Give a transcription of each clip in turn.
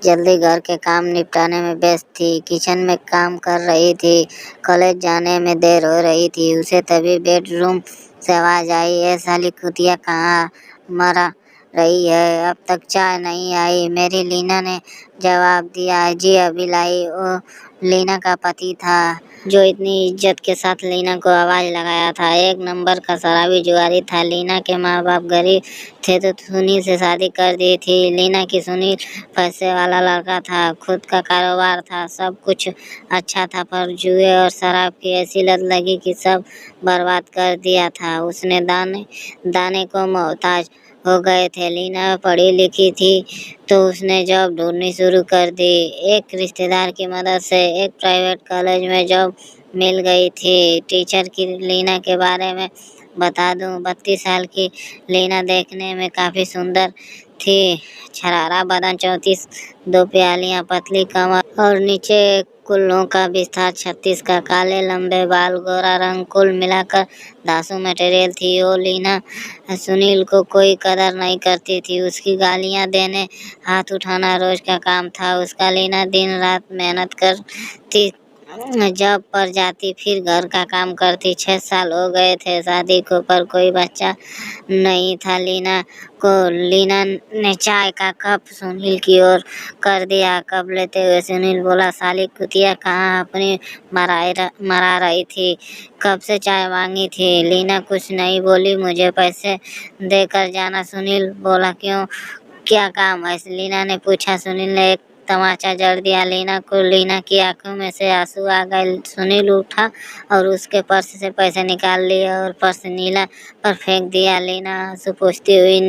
जल्दी घर के काम निपटाने में व्यस्त थी। किचन में काम कर रही थी। कॉलेज जाने में देर हो रही थी। उसे तभी बेडरूम से आवाज आई, ये साली कुतिया कहाँ मरा रही है, अब तक चाय नहीं आई। मेरी लीना ने जवाब दिया, जी अभी लाई। वो लीना का पति था, जो इतनी इज्जत के साथ लीना को आवाज लगाया था। एक नंबर का शराबी जुआरी था। लीना के माँ बाप गरीब थे तो सुनील से शादी कर दी थी। लीना की सुनील पैसे वाला लड़का था, खुद का कारोबार था, सब कुछ अच्छा था, पर जुए और शराब की ऐसी लत लगी कि सब बर्बाद कर दिया था। उसने दाने दाने को मोहताज हो गए थे। लीना पढ़ी लिखी थी तो उसने जॉब ढूंढनी शुरू कर दी। एक रिश्तेदार की मदद से एक प्राइवेट कॉलेज में जॉब मिल गई थी। टीचर की लीना के बारे में बता दूं, 32 साल की लीना देखने में काफ़ी सुंदर थी। छरारा बदन, 34 दो प्यालियाँ, पतली कमर और नीचे कुल्लों का विस्तार, 36 का, काले लंबे बाल, गोरा रंग, कुल मिलाकर धांसू मटेरियल थी। वो लीना सुनील को कोई कदर नहीं करती थी। उसकी गालियाँ देने, हाथ उठाना रोज का काम था उसका। लीना दिन रात मेहनत करती, जॉब पर जाती, फिर घर का काम करती। 6 साल हो गए थे शादी को, पर कोई बच्चा नहीं था। लीना ने चाय का कप सुनील की ओर कर दिया। कप लेते हुए सुनील बोला, साली कुतिया कहाँ अपनी मरा रही थी, कब से चाय मांगी थी। लीना कुछ नहीं बोली, मुझे पैसे देकर जाना। सुनील बोला, क्यों, क्या काम है, लीना ने पूछा। सुनील ने एक तमाचा जड़ दिया लीना को। लीना की आंखों में से आंसू आ गए। सुनील उठा और उसके पर्स से पैसे निकाल लिए और पर्स नीला पर फेंक दिया। लीना आंसू पोंछती हुई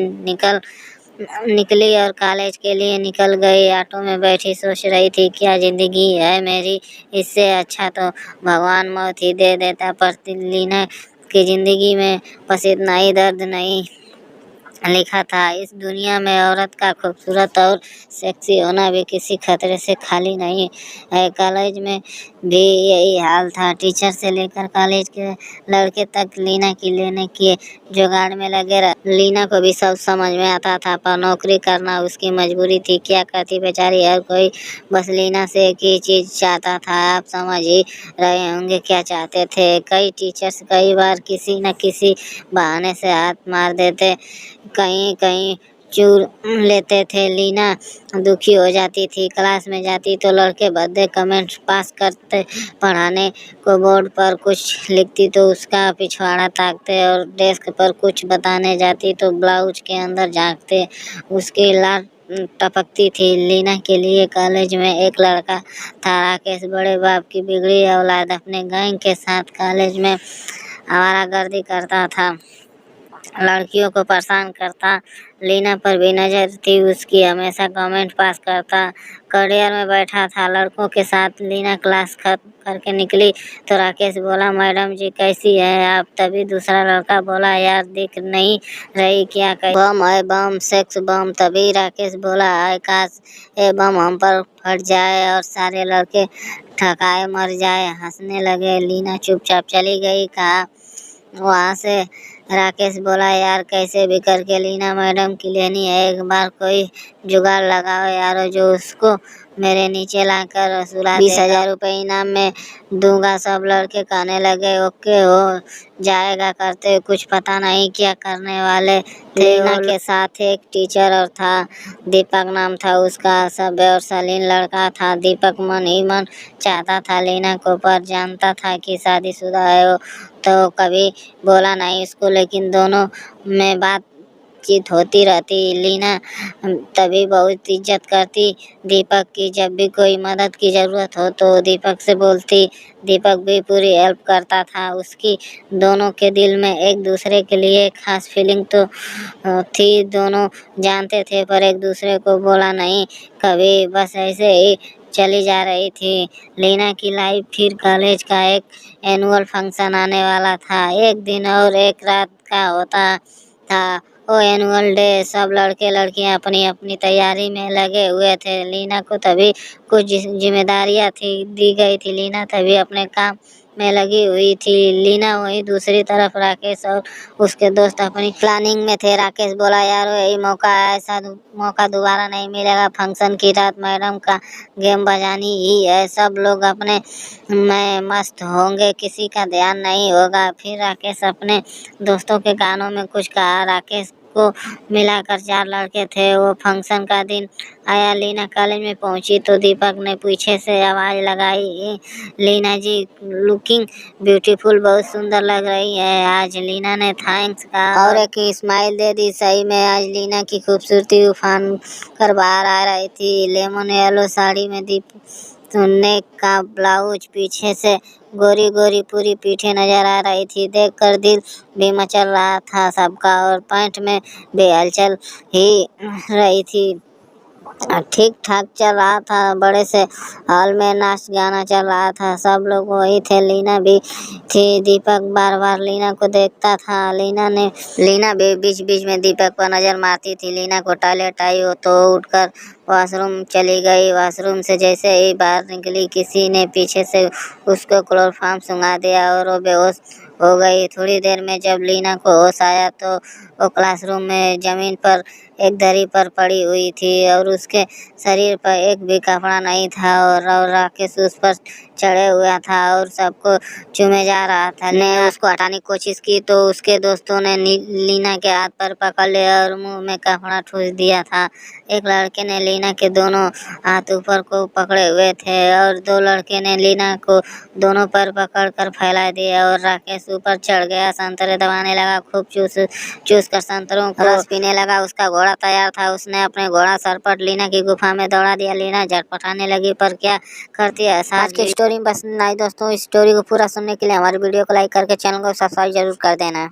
निकली और कॉलेज के लिए निकल गई। ऑटो में बैठी सोच रही थी, क्या जिंदगी है मेरी, इससे अच्छा तो भगवान मौत ही दे देता। पर लीना की जिंदगी में बस इतना ही दर्द नहीं लिखा था। इस दुनिया में औरत का खूबसूरत और सेक्सी होना भी किसी खतरे से खाली नहीं है। कॉलेज में भी यही हाल था। टीचर से लेकर कॉलेज के लड़के तक लीना की लेने के जुगाड़ में लगे रहे। लीना को भी सब समझ में आता था, पर नौकरी करना उसकी मजबूरी थी। क्या करती बेचारी, हर कोई बस लीना से एक ही चीज़ चाहता था। आप समझ ही रहे होंगे क्या चाहते थे। कई टीचर्स कई बार किसी न किसी बहाने से हाथ मार देते, कहीं कहीं चूर लेते थे। लीना दुखी हो जाती थी। क्लास में जाती तो लड़के भद्दे कमेंट पास करते, पढ़ाने को बोर्ड पर कुछ लिखती तो उसका पिछवाड़ा ताकते, और डेस्क पर कुछ बताने जाती तो ब्लाउज के अंदर झांकते। उसकी लार टपकती थी। लीना के लिए कॉलेज में एक लड़का था, राकेश, बड़े बाप की बिगड़ी औलाद, अपने गैंग के साथ कॉलेज में आवारागर्दी करता था, लड़कियों को परेशान करता। लीना पर भी नजर थी उसकी, हमेशा कमेंट पास करता। करियर में बैठा था लड़कों के साथ। लीना क्लास खत्म करके निकली तो राकेश बोला, मैडम जी कैसी है आप। तभी दूसरा लड़का बोला, यार दिख नहीं रही क्या, कैसी बम है, बम, सेक्स बम। तभी राकेश बोला, आय काश ये बम हम पर फट जाए और सारे लड़के ठकाए मर जाए। हंसने लगे। लीना चुपचाप चली गई। कहा वहाँ से राकेश बोला, यार कैसे भी करके लीना मैडम की लेनी है, एक बार कोई जुगाड़ लगाओ यारो, जो उसको मेरे नीचे लाकर सुला दे। 20,000 रुपये इनाम में दूंगा। सब लड़के कहने लगे, ओके हो जाएगा करते। कुछ पता नहीं क्या करने वाले थे। लीना के साथ एक टीचर और था, दीपक नाम था उसका। सभ्य और शालीन लड़का था। दीपक मन ही मन चाहता था लीना को, पर जानता था कि शादीशुदा है वो, तो कभी बोला नहीं उसको, लेकिन दोनों में बातचीत होती रहती। लीना तभी बहुत इज्जत करती दीपक की। जब भी कोई मदद की ज़रूरत हो तो दीपक से बोलती। दीपक भी पूरी हेल्प करता था उसकी। दोनों के दिल में एक दूसरे के लिए खास फीलिंग तो थी, दोनों जानते थे, पर एक दूसरे को बोला नहीं कभी, बस ऐसे ही चली जा रही थी लीना की लाइफ। फिर कॉलेज का एक एनुअल फंक्शन आने वाला था। एक दिन और एक रात का होता था वो एनुअल डे। सब लड़के लड़कियां अपनी अपनी तैयारी में लगे हुए थे। लीना को तभी कुछ जिम्मेदारियां थी दी गई थी। लीना तभी अपने काम में लगी हुई थी। लीना वहीं दूसरी तरफ राकेश और उसके दोस्त अपनी प्लानिंग में थे। राकेश बोला, यार यही मौका है, ऐसा मौका दोबारा नहीं मिलेगा। फंक्शन की रात मैडम का गेम बजानी ही है, सब लोग अपने में मस्त होंगे, किसी का ध्यान नहीं होगा। फिर राकेश अपने दोस्तों के कानों में कुछ कहा। राकेश को मिलाकर 4 लड़के थे। वो फंक्शन का दिन आया। लीना कॉलेज में पहुंची तो दीपक ने पीछे से आवाज लगाई, लीना जी लुकिंग ब्यूटीफुल, बहुत सुंदर लग रही है आज। लीना ने थैंक्स कहा और एक स्माइल दे दी। सही में आज लीना की खूबसूरती उफान कर बाहर आ रही थी। लेमन येलो साड़ी में नेक का ब्लाउज, पीछे से गोरी गोरी पूरी पीठे नजर आ रही थी। देखकर दिल भी मचल रहा था सबका, और पैंट में भी हलचल ही रही थी। ठीक ठाक चल रहा था। बड़े से हॉल में नाच गाना चल रहा था, सब लोग वही थे, लीना भी थी। दीपक बार बार लीना को देखता था। लीना भी बीच बीच में दीपक पर नजर मारती थी। लीना को टॉयलेट आई हो तो उठकर वॉशरूम चली गई। वॉशरूम से जैसे ही बाहर निकली, किसी ने पीछे से उसको क्लोरोफॉर्म सुंघा दिया और वो बेहोश हो गई। थोड़ी देर में जब लीना को होश आया तो वो क्लासरूम में जमीन पर एक दरी पर पड़ी हुई थी और उसके शरीर पर एक भी कपड़ा नहीं था, और राकेश उस पर चढ़े हुआ था और सबको चूमे जा रहा था। ने उसको हटाने की कोशिश की तो उसके दोस्तों ने लीना के हाथ पर पकड़ लिया और मुंह में कपड़ा ठूस दिया था। एक लड़के ने लीना के दोनों हाथ ऊपर को पकड़े हुए थे और 2 लड़के ने लीना को दोनों पर पकड़ कर फैला दिया और राकेश ऊपर चढ़ गया। संतरे दबाने लगा, खूब चूस कर संतरों को रस पीने लगा। उसका घोड़ा तैयार था। उसने अपने घोड़ा सरपट लीना की गुफा में दौड़ा दिया। लीना झटपटाने लगी, पर क्या करती है। आज की स्टोरी में बस नहीं दोस्तों। इस स्टोरी को पूरा सुनने के लिए हमारे वीडियो को लाइक करके चैनल को सब्सक्राइब जरूर कर देना।